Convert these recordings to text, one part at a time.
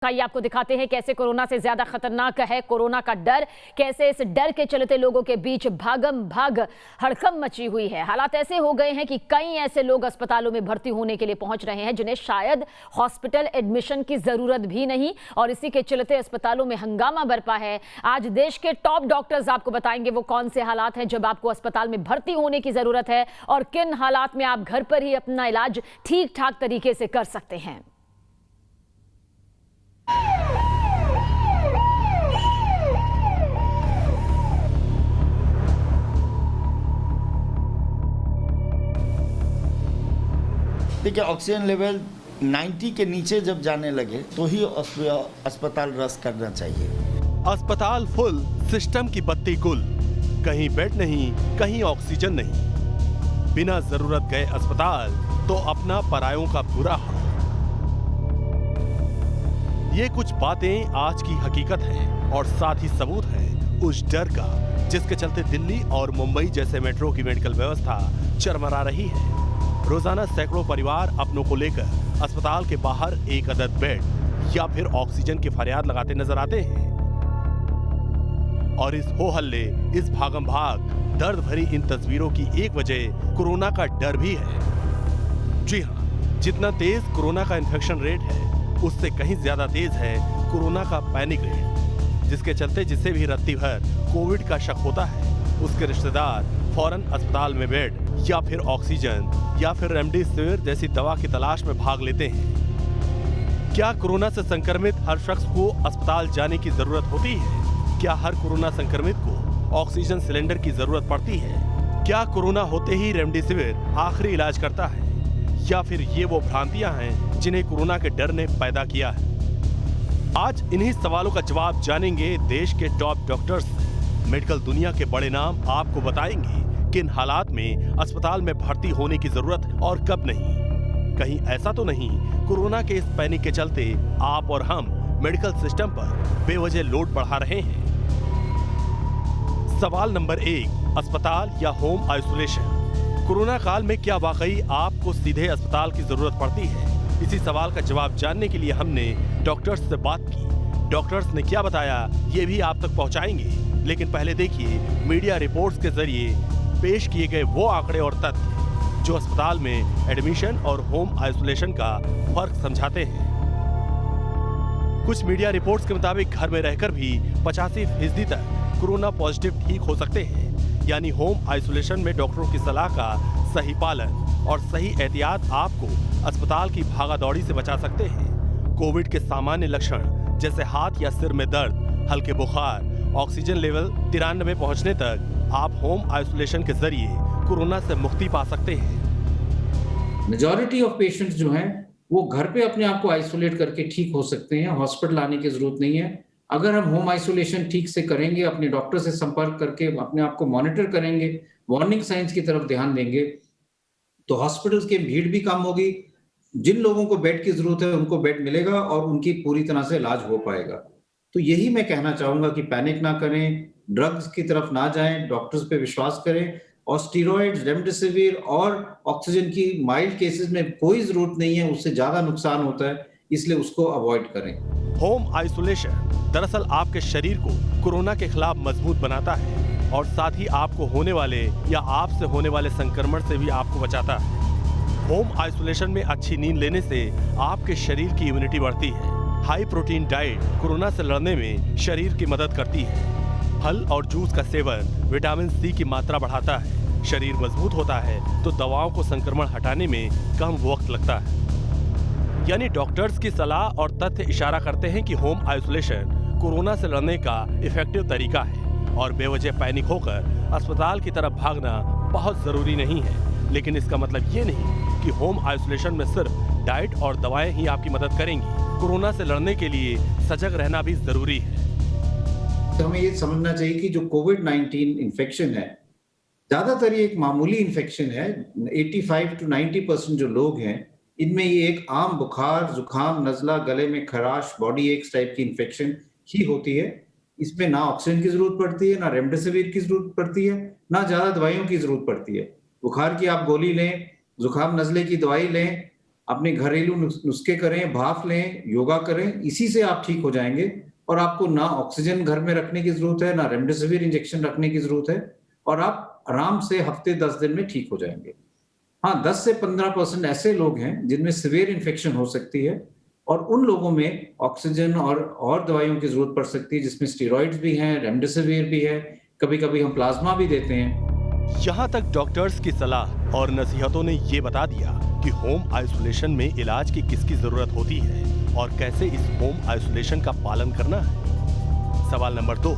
आइए आपको दिखाते हैं कैसे कोरोना से ज्यादा खतरनाक है कोरोना का डर। कैसे इस डर के चलते लोगों के बीच भागम भाग हड़कंप मची हुई है। हालात ऐसे हो गए हैं कि कई ऐसे लोग अस्पतालों में भर्ती होने के लिए पहुंच रहे हैं जिन्हें शायद हॉस्पिटल एडमिशन की जरूरत भी नहीं, और इसी के चलते अस्पतालों में हंगामा बरपा है। आज देश के टॉप डॉक्टर्स आपको बताएंगे वो कौन से हालात हैं जब आपको अस्पताल में भर्ती होने की जरूरत है और किन हालात में आप घर पर ही अपना इलाज ठीक ठाक तरीके से कर सकते हैं। देखिए, ऑक्सीजन लेवल 90 के नीचे जब जाने लगे तो ही अस्पताल रश करना चाहिए। अस्पताल फुल, सिस्टम की बत्ती गुल, कहीं बेड नहीं, कहीं ऑक्सीजन नहीं। बिना जरूरत गए अस्पताल तो अपना परायों का बुरा हाल। ये कुछ बातें आज की हकीकत हैं और साथ ही सबूत है उस डर का जिसके चलते दिल्ली और मुंबई जैसे मेट्रो की मेडिकल व्यवस्था चरमरा रही है। रोजाना सैकड़ों परिवार अपनों को लेकर अस्पताल के बाहर एक अदद बेड या फिर ऑक्सीजन की फरियाद लगाते नजर आते हैं। और इस हो हल्ले, इस भागम भाग, दर्द भरी इन तस्वीरों की एक वजह कोरोना का डर भी है। जी हाँ, जितना तेज कोरोना का इन्फेक्शन रेट है उससे कहीं ज्यादा तेज है कोरोना का पैनिक रेट, जिसके चलते जिसे भी रत्ती भर कोविड का शक होता है उसके रिश्तेदार फौरन अस्पताल में बेड या फिर ऑक्सीजन या फिर रेमडेसिविर जैसी दवा की तलाश में भाग लेते हैं। क्या कोरोना से संक्रमित हर शख्स को अस्पताल जाने की जरूरत होती है? क्या हर कोरोना संक्रमित को ऑक्सीजन सिलेंडर की जरूरत पड़ती है? क्या कोरोना होते ही रेमडेसिविर आखिरी इलाज करता है, या फिर ये वो भ्रांतियां हैं जिन्हें कोरोना के डर ने पैदा किया है? आज इन्हीं सवालों का जवाब जानेंगे देश के टॉप डॉक्टर्स। मेडिकल दुनिया के बड़े नाम आपको बताएंगे किन हालात में अस्पताल में भर्ती होने की जरूरत है और कब नहीं। कहीं ऐसा तो नहीं कोरोना के इस पैनिक के चलते आप और हम मेडिकल सिस्टम पर बेवजह लोड बढ़ा रहे हैं। सवाल नंबर 1, अस्पताल या होम आइसोलेशन। कोरोना काल में क्या वाकई आपको सीधे अस्पताल की जरूरत पड़ती है? इसी सवाल का जवाब जानने के लिए हमने डॉक्टर्स से बात की। डॉक्टर्स ने क्या बताया ये भी आप तक पहुंचाएंगे, लेकिन पहले देखिए मीडिया रिपोर्ट्स के जरिए पेश किए गए वो आंकड़े और तथ्य जो अस्पताल में एडमिशन और होम आइसोलेशन का फर्क समझाते हैं। कुछ मीडिया रिपोर्ट्स के मुताबिक घर में रहकर भी 85% तक कोरोना पॉजिटिव ठीक हो सकते हैं। यानी होम आइसोलेशन में डॉक्टरों की सलाह का सही पालन और सही एहतियात आपको अस्पताल की भागादौड़ी से बचा सकते हैं। कोविड के सामान्य लक्षण जैसे हाथ या सिर में दर्द, हल्के बुखार, ऑक्सीजन लेवल 93 पहुंचने तक आप होम आइसोलेशन के जरिए कोरोना से मुक्ति पा सकते हैं। मेजॉरिटी ऑफ पेशेंट्स जो हैं वो घर पे अपने आप को आइसोलेट करके ठीक हो सकते हैं, हॉस्पिटल आने की जरूरत नहीं है। अगर हम होम आइसोलेशन ठीक से करेंगे, अपने डॉक्टर से संपर्क करके अपने आप को मॉनिटर करेंगे, वार्निंग साइंस की तरफ ध्यान देंगे, तो हॉस्पिटल्स की भीड़ भी कम होगी। जिन लोगों को बेड की जरूरत है उनको बेड मिलेगा और उनकी पूरी तरह से इलाज हो पाएगा। तो यही मैं कहना चाहूंगा कि पैनिक ना करें, ड्रग्स की तरफ ना जाएं, डॉक्टर्स पे विश्वास करें, और स्टीरॉइड्स, रेमडेसिविर और ऑक्सीजन की माइल्ड केसेस में कोई जरूरत नहीं है, उससे ज्यादा नुकसान होता है, इसलिए उसको अवॉइड करें। होम आइसोलेशन दरअसल आपके शरीर को कोरोना के खिलाफ मजबूत बनाता है और साथ ही आपको होने वाले या आपसे होने वाले संक्रमण से भी आपको बचाता है। होम आइसोलेशन में अच्छी नींद लेने से आपके शरीर की इम्यूनिटी बढ़ती है। हाई प्रोटीन डाइट कोरोना से लड़ने में शरीर की मदद करती है। फल और जूस का सेवन विटामिन सी की मात्रा बढ़ाता है। शरीर मजबूत होता है तो दवाओं को संक्रमण हटाने में कम वक्त लगता है। यानी डॉक्टर्स की सलाह और तथ्य इशारा करते हैं कि होम आइसोलेशन कोरोना से लड़ने का इफेक्टिव तरीका है और बेवजह पैनिक होकर अस्पताल की तरफ भागना बहुत जरूरी नहीं है। लेकिन इसका मतलब ये नहीं कि होम आइसोलेशन में सिर्फ डाइट और दवाएं ही आपकी मदद करेंगी। कोरोना से लड़ने के लिए सजग रहना भी जरूरी है। तो हमें ये समझना चाहिए कि जो कोविड-19 इन्फेक्शन है, ज्यादातर ये एक मामूली इन्फेक्शन है। 85 to 90% जो लोग हैं इनमें ये एक आम बुखार, जुकाम, नजला, गले में खराश, बॉडी एक्स टाइप की इन्फेक्शन ही होती है। इसमें ना ऑक्सीजन की जरूरत पड़ती है, ना रेमडेसिविर की जरूरत पड़ती है, ना ज्यादा दवाइयों की जरूरत पड़ती है। बुखार की आप गोली लें, जुकाम नजले की दवाई लें, अपने घरेलू नुस्खे करें, भाप लें, योगा करें, इसी से आप ठीक हो जाएंगे और आपको ना ऑक्सीजन घर में रखने की जरूरत है, ना रेमडेसिविर इंजेक्शन रखने की जरूरत है और आप आराम से हफ्ते 10 दिन में ठीक हो जाएंगे। हाँ, 10 से 15% ऐसे लोग हैं जिनमें सीवियर इन्फेक्शन हो सकती है और उन लोगों में ऑक्सीजन और दवाइयों की जरूरत पड़ सकती है, जिसमें स्टेरॉइड्स भी हैं, रेमडेसिविर भी है, कभी-कभी हम प्लाज्मा भी देते हैं। यहाँ तक डॉक्टर्स की सलाह और नसीहतों ने ये बता दिया कि होम आइसोलेशन में इलाज की किसकी जरूरत होती है और कैसे इस होम आइसोलेशन का पालन करना है। सवाल नंबर 2,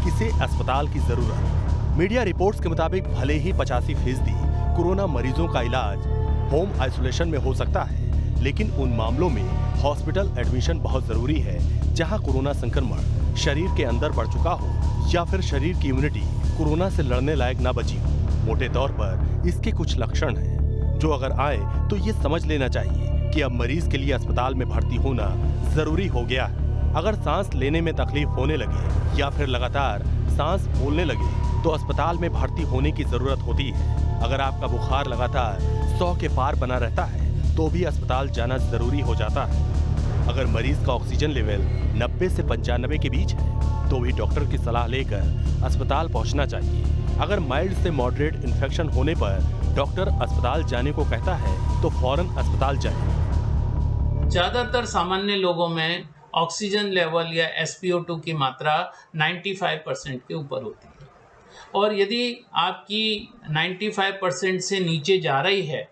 किसे अस्पताल की जरूरत? मीडिया रिपोर्ट्स के मुताबिक भले ही 85% कोरोना मरीजों का इलाज होम आइसोलेशन में हो सकता है, लेकिन उन मामलों में हॉस्पिटल एडमिशन बहुत जरूरी है जहां कोरोना संक्रमण शरीर के अंदर बढ़ चुका हो या फिर शरीर की इम्यूनिटी कोरोना से लड़ने लायक ना बची हो। मोटे तौर पर इसके कुछ लक्षण हैं जो अगर आए तो ये समझ लेना चाहिए कि अब मरीज के लिए अस्पताल में भर्ती होना जरूरी हो गया है। अगर सांस लेने में तकलीफ होने लगे या फिर लगातार सांस फूलने लगे तो अस्पताल में भर्ती होने की जरूरत होती है। अगर आपका बुखार लगातार 100 के पार बना रहता है तो भी अस्पताल जाना जरूरी हो जाता है। अगर मरीज का ऑक्सीजन लेवल 90 से 95 के बीच है तो भी डॉक्टर की सलाह लेकर अस्पताल पहुंचना चाहिए। अगर माइल्ड से मॉडरेट इन्फेक्शन होने पर डॉक्टर अस्पताल जाने को कहता है तो फौरन अस्पताल जाएं। ज्यादातर सामान्य लोगों में ऑक्सीजन लेवल या SpO2 की मात्रा 95% के ऊपर होती है और यदि आपकी 95% से नीचे जा रही है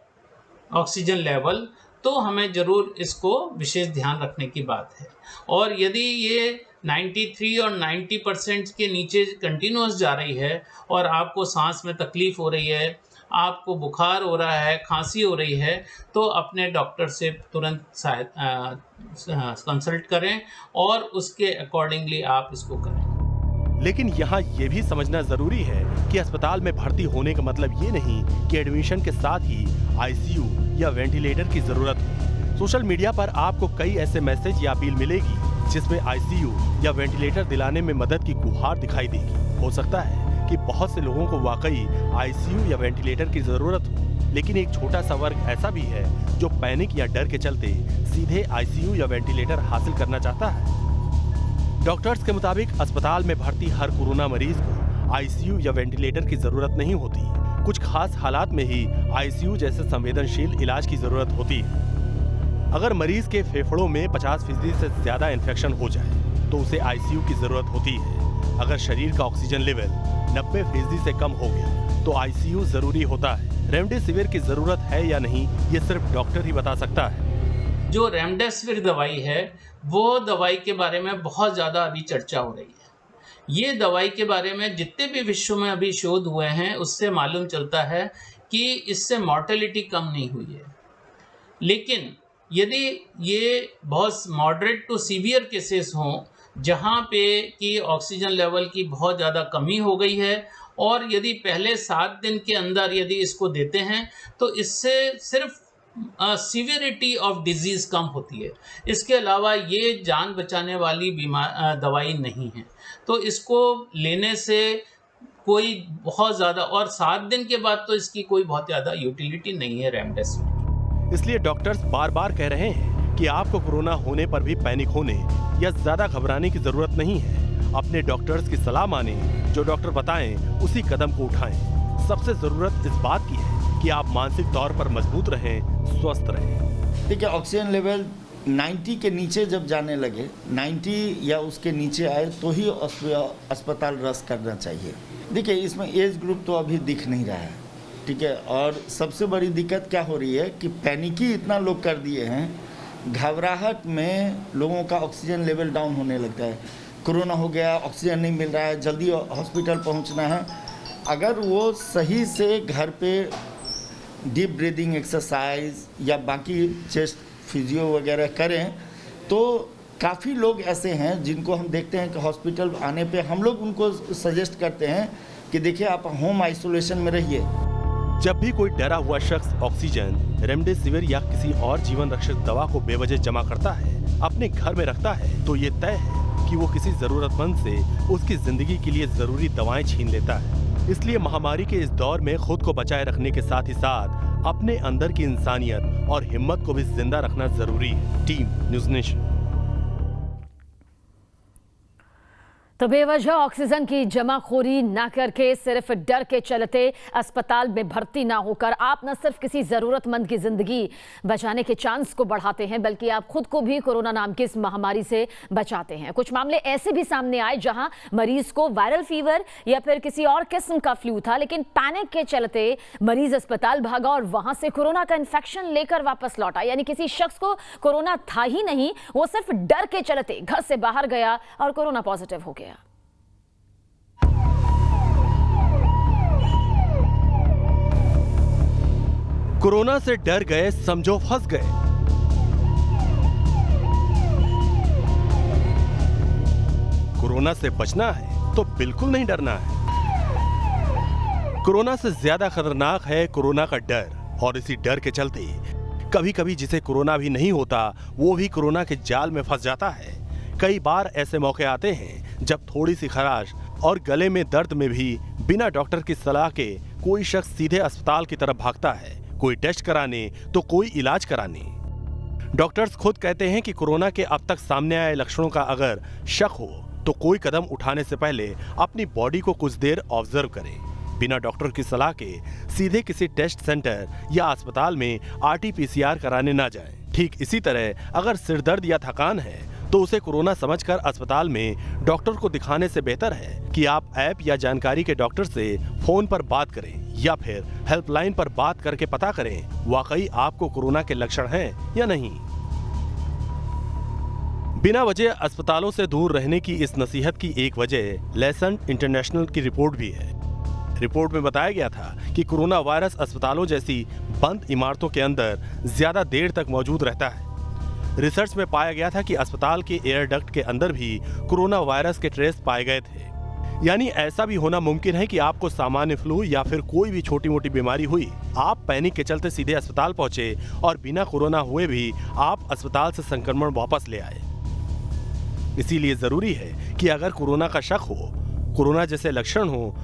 ऑक्सीजन लेवल तो हमें ज़रूर इसको विशेष ध्यान रखने की बात है। और यदि ये 93 और 90% के नीचे कंटिन्यूस जा रही है और आपको सांस में तकलीफ हो रही है, आपको बुखार हो रहा है, खांसी हो रही है, तो अपने डॉक्टर से तुरंत कंसल्ट करें और उसके अकॉर्डिंगली आप इसको करें। लेकिन यहाँ ये भी समझना जरूरी है कि अस्पताल में भर्ती होने का मतलब ये नहीं कि एडमिशन के साथ ही ICU या वेंटिलेटर की जरूरत हो। सोशल मीडिया पर आपको कई ऐसे मैसेज या अपील मिलेगी जिसमें ICU या वेंटिलेटर दिलाने में मदद की गुहार दिखाई देगी। हो सकता है कि बहुत से लोगों को वाकई ICU या वेंटिलेटर की जरूरत हो, लेकिन एक छोटा सा वर्ग ऐसा भी है जो पैनिक या डर के चलते सीधे ICU या वेंटिलेटर हासिल करना चाहता है। डॉक्टर्स के मुताबिक अस्पताल में भर्ती हर कोरोना मरीज को ICU या वेंटिलेटर की जरूरत नहीं होती। कुछ खास हालात में ही ICU जैसे संवेदनशील इलाज की जरूरत होती है। अगर मरीज के फेफड़ों में 50% से ज्यादा इन्फेक्शन हो जाए तो उसे ICU की जरूरत होती है। अगर शरीर का ऑक्सीजन लेवल 90% से कम हो गया तो ICU जरूरी होता है। रेमडेसिविर की जरूरत है या नहीं ये सिर्फ डॉक्टर ही बता सकता है। जो रेमडेसिविर दवाई है वो दवाई के बारे में बहुत ज़्यादा अभी चर्चा हो रही है। ये दवाई के बारे में जितने भी विश्व में अभी शोध हुए हैं उससे मालूम चलता है कि इससे मॉर्टेलिटी कम नहीं हुई है। लेकिन यदि ये बहुत मॉडरेट टू सीवियर केसेस हों जहाँ पे कि ऑक्सीजन लेवल की बहुत ज़्यादा कमी हो गई है और यदि पहले 7 दिन के अंदर यदि इसको देते हैं तो इससे सिर्फ सीवियरिटी ऑफ डिजीज़ कम होती है। इसके अलावा ये जान बचाने वाली दवाई नहीं है, तो इसको लेने से कोई बहुत ज़्यादा और 7 दिन के बाद तो इसकी कोई बहुत ज़्यादा यूटिलिटी नहीं है रेमडेसिविर। इसलिए डॉक्टर्स बार बार कह रहे हैं कि आपको कोरोना होने पर भी पैनिक होने या ज्यादा घबराने की जरूरत नहीं है। अपने डॉक्टर्स की सलाह माने, जो डॉक्टर बताएं उसी कदम को उठाएं। सबसे जरूरत इस बात की है कि आप मानसिक तौर पर मजबूत रहें, स्वस्थ रहें। देखिए, ऑक्सीजन लेवल 90 के नीचे जब जाने लगे, 90 या उसके नीचे आए तो ही अस्पताल रश करना चाहिए। देखिए, इसमें एज ग्रुप तो अभी दिख नहीं रहा है, ठीक है। और सबसे बड़ी दिक्कत क्या हो रही है कि पैनिक ही इतना लोग कर दिए हैं, घबराहट में लोगों का ऑक्सीजन लेवल डाउन होने लगता है। कोरोना हो गया, ऑक्सीजन नहीं मिल रहा है, जल्दी हॉस्पिटल पहुंचना है। अगर वो सही से घर पे डीप ब्रीदिंग एक्सरसाइज या बाकी चेस्ट फिजियो वगैरह करें तो काफ़ी लोग ऐसे हैं जिनको हम देखते हैं कि हॉस्पिटल आने पे हम लोग उनको सजेस्ट करते हैं कि देखिए आप होम आइसोलेशन में रहिए। जब भी कोई डरा हुआ शख्स ऑक्सीजन, रेमडेसिविर या किसी और जीवन रक्षक दवा को बेवजह जमा करता है, अपने घर में रखता है, तो ये तय है कि वो किसी जरूरतमंद से उसकी जिंदगी के लिए जरूरी दवाएं छीन लेता है। इसलिए महामारी के इस दौर में खुद को बचाए रखने के साथ ही साथ अपने अंदर की इंसानियत और हिम्मत को भी जिंदा रखना जरूरी है। Team news nation. तो बेवजह ऑक्सीजन की जमाखोरी ना करके, सिर्फ डर के चलते अस्पताल में भर्ती ना होकर आप न सिर्फ किसी जरूरतमंद की जिंदगी बचाने के चांस को बढ़ाते हैं, बल्कि आप खुद को भी कोरोना नाम की इस महामारी से बचाते हैं। कुछ मामले ऐसे भी सामने आए जहां मरीज को वायरल फीवर या फिर किसी और किस्म का फ्लू था, लेकिन पैनिक के चलते मरीज अस्पताल भागा और वहां से कोरोना का इन्फेक्शन लेकर वापस लौटा। यानी किसी शख्स को कोरोना था ही नहीं, वो सिर्फ डर के चलते घर से बाहर गया और कोरोना पॉजिटिव हो गया। कोरोना से डर गए, समझो फंस गए। कोरोना से बचना है तो बिल्कुल नहीं डरना है। कोरोना से ज्यादा खतरनाक है कोरोना का डर, और इसी डर के चलते कभी कभी जिसे कोरोना भी नहीं होता वो भी कोरोना के जाल में फंस जाता है। कई बार ऐसे मौके आते हैं जब थोड़ी सी खराश और गले में दर्द में भी बिना डॉक्टर की सलाह के कोई शख्स सीधे अस्पताल की तरफ भागता है, कोई टेस्ट कराने तो कोई इलाज कराने। डॉक्टर्स खुद कहते हैं कि कोरोना के अब तक सामने आए लक्षणों का अगर शक हो तो कोई कदम उठाने से पहले अपनी बॉडी को कुछ देर ऑब्जर्व करें। बिना डॉक्टर की सलाह के सीधे किसी टेस्ट सेंटर या अस्पताल में RT-PCR कराने ना जाएं। ठीक इसी तरह अगर सिरदर्द या थकान है तो उसे कोरोना समझकर अस्पताल में डॉक्टर को दिखाने से बेहतर है कि आप ऐप या जानकारी के डॉक्टर से फोन पर बात करें या फिर हेल्पलाइन पर बात करके पता करें वाकई आपको कोरोना के लक्षण हैं या नहीं। बिना वजह अस्पतालों से दूर रहने की इस नसीहत की एक वजह लेसेंट इंटरनेशनल की रिपोर्ट भी है। रिपोर्ट में बताया गया था कि कोरोना वायरस अस्पतालों जैसी बंद इमारतों के अंदर ज्यादा देर तक मौजूद रहता है। रिसर्च में पाया गया था कि अस्पताल के एयर डक्ट के अंदर भी कोरोना वायरस के ट्रेस पाए गए थे। यानी ऐसा भी होना मुमकिन है कि आपको सामान्य फ्लू या फिर कोई भी छोटी मोटी बीमारी हुई, आप पैनिक के चलते सीधे अस्पताल पहुंचे और बिना कोरोना हुए भी आप अस्पताल से संक्रमण वापस ले आए। इसीलिए जरूरी है कि अगर कोरोना का शक हो, कोरोना जैसे लक्षण हो,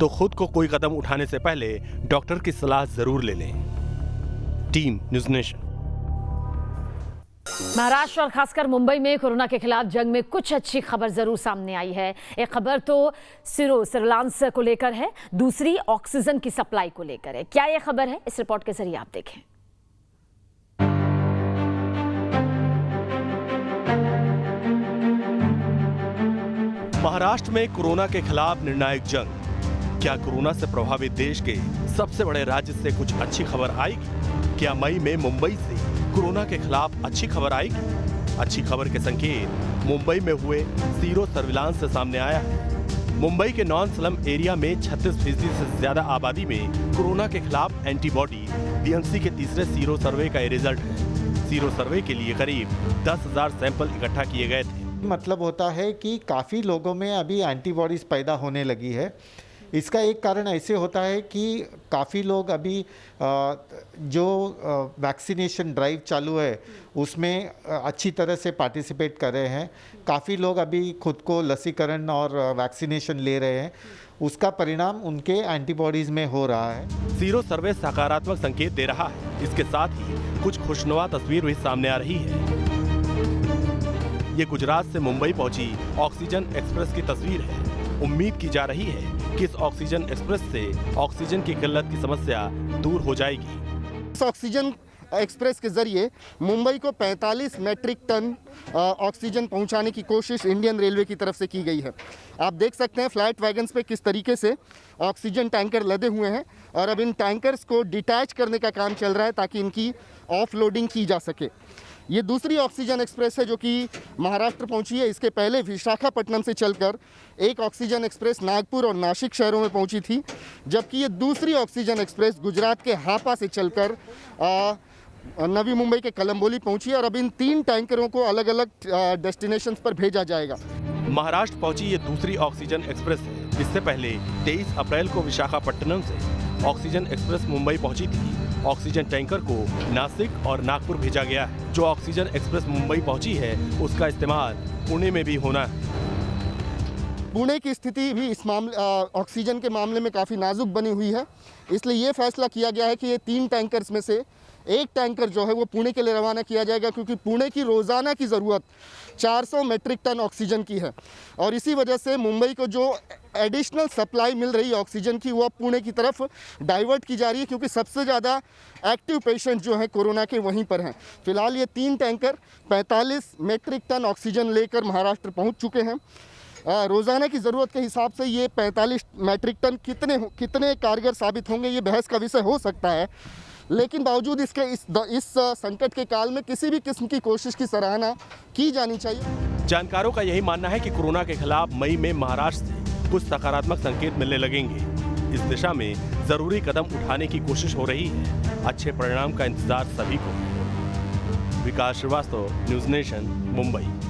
तो खुद को कोई कदम उठाने से पहले डॉक्टर की सलाह जरूर ले लें। Team news nation. महाराष्ट्र और खासकर मुंबई में कोरोना के खिलाफ जंग में कुछ अच्छी खबर जरूर सामने आई है। एक खबर तो सर्विलांस को लेकर है, दूसरी ऑक्सीजन की सप्लाई को लेकर है। क्या यह खबर है, इस रिपोर्ट के जरिए आप देखें। महाराष्ट्र में कोरोना के खिलाफ निर्णायक जंग। क्या कोरोना से प्रभावित देश के सबसे बड़े राज्य से कुछ अच्छी खबर आएगी? क्या मई में मुंबई से कोरोना के खिलाफ अच्छी खबर आएगी? अच्छी खबर के संकेत मुंबई में हुए सीरो सर्विलांस से सामने आया है। मुंबई के नॉन स्लम एरिया में 36% से ज्यादा आबादी में कोरोना के खिलाफ एंटीबॉडी बीएमसी के तीसरे सीरो सर्वे का ये रिजल्ट है। सीरो सर्वे के लिए करीब 10,000 सैंपल इकट्ठा किए गए थे। मतलब होता है कि काफ़ी लोगों में अभी एंटीबॉडीज़ पैदा होने लगी है। इसका एक कारण ऐसे होता है कि काफ़ी लोग अभी जो वैक्सीनेशन ड्राइव चालू है उसमें अच्छी तरह से पार्टिसिपेट कर रहे हैं। काफ़ी लोग अभी खुद को लसीकरण और वैक्सीनेशन ले रहे हैं, उसका परिणाम उनके एंटीबॉडीज़ में हो रहा है। सीरो सर्वे सकारात्मक संकेत दे रहा है। इसके साथ ही कुछ खुशनुमा तस्वीर भी सामने आ रही है। ये गुजरात से मुंबई पहुंची ऑक्सीजन एक्सप्रेस की तस्वीर है। उम्मीद की जा रही है कि इस ऑक्सीजन एक्सप्रेस से ऑक्सीजन की किल्लत की समस्या दूर हो जाएगी। इस ऑक्सीजन एक्सप्रेस के जरिए मुंबई को 45 मैट्रिक टन ऑक्सीजन पहुंचाने की कोशिश इंडियन रेलवे की तरफ से की गई है। आप देख सकते हैं फ्लैट वैगन्स पे किस तरीके से ऑक्सीजन टैंकर लदे हुए हैं और अब इन टैंकर्स को डिटैच करने का काम चल रहा है ताकि इनकी ऑफ लोडिंग की जा सके। ये दूसरी ऑक्सीजन एक्सप्रेस है जो कि महाराष्ट्र पहुंची है। इसके पहले विशाखापट्टनम से चलकर एक ऑक्सीजन एक्सप्रेस नागपुर और नासिक शहरों में पहुंची थी, जबकि ये दूसरी ऑक्सीजन एक्सप्रेस गुजरात के हापा से चलकर नवी मुंबई के कलंबोली पहुंची और अब इन 3 टैंकरों को अलग अलग डेस्टिनेशंस पर भेजा जाएगा। महाराष्ट्र पहुंची ये दूसरी ऑक्सीजन एक्सप्रेस है। इससे पहले 23 अप्रैल को विशाखापट्टनम से ऑक्सीजन एक्सप्रेस मुंबई पहुंची थी। ऑक्सीजन टैंकर को नासिक और नागपुर भेजा गया है। जो ऑक्सीजन एक्सप्रेस मुंबई पहुंची है उसका इस्तेमाल पुणे में भी होना है। पुणे की स्थिति भी इस ऑक्सीजन के मामले में काफ़ी नाजुक बनी हुई है, इसलिए ये फैसला किया गया है कि ये 3 टैंकर्स में से एक टैंकर जो है वो पुणे के लिए रवाना किया जाएगा, क्योंकि पुणे की रोज़ाना की ज़रूरत 400 मेट्रिक टन ऑक्सीजन की है और इसी वजह से मुंबई को जो एडिशनल सप्लाई मिल रही है ऑक्सीजन की, वो पुणे की तरफ डाइवर्ट की जा रही है, क्योंकि सबसे ज़्यादा एक्टिव पेशेंट जो हैं कोरोना के वहीं पर हैं। फिलहाल ये 3 टैंकर 45 मेट्रिक टन ऑक्सीजन लेकर महाराष्ट्र पहुँच चुके हैं। रोज़ाना की ज़रूरत के हिसाब से ये 45 मेट्रिक टन कितने कारगर साबित होंगे, ये बहस का विषय हो सकता है, लेकिन बावजूद इसके इस संकट के काल में किसी भी किस्म की कोशिश की सराहना की जानी चाहिए। जानकारों का यही मानना है कि कोरोना के खिलाफ मई में महाराष्ट्र से कुछ सकारात्मक संकेत मिलने लगेंगे। इस दिशा में जरूरी कदम उठाने की कोशिश हो रही है। अच्छे परिणाम का इंतजार सभी को है। विकास श्रीवास्तव, न्यूज़ नेशन, मुंबई।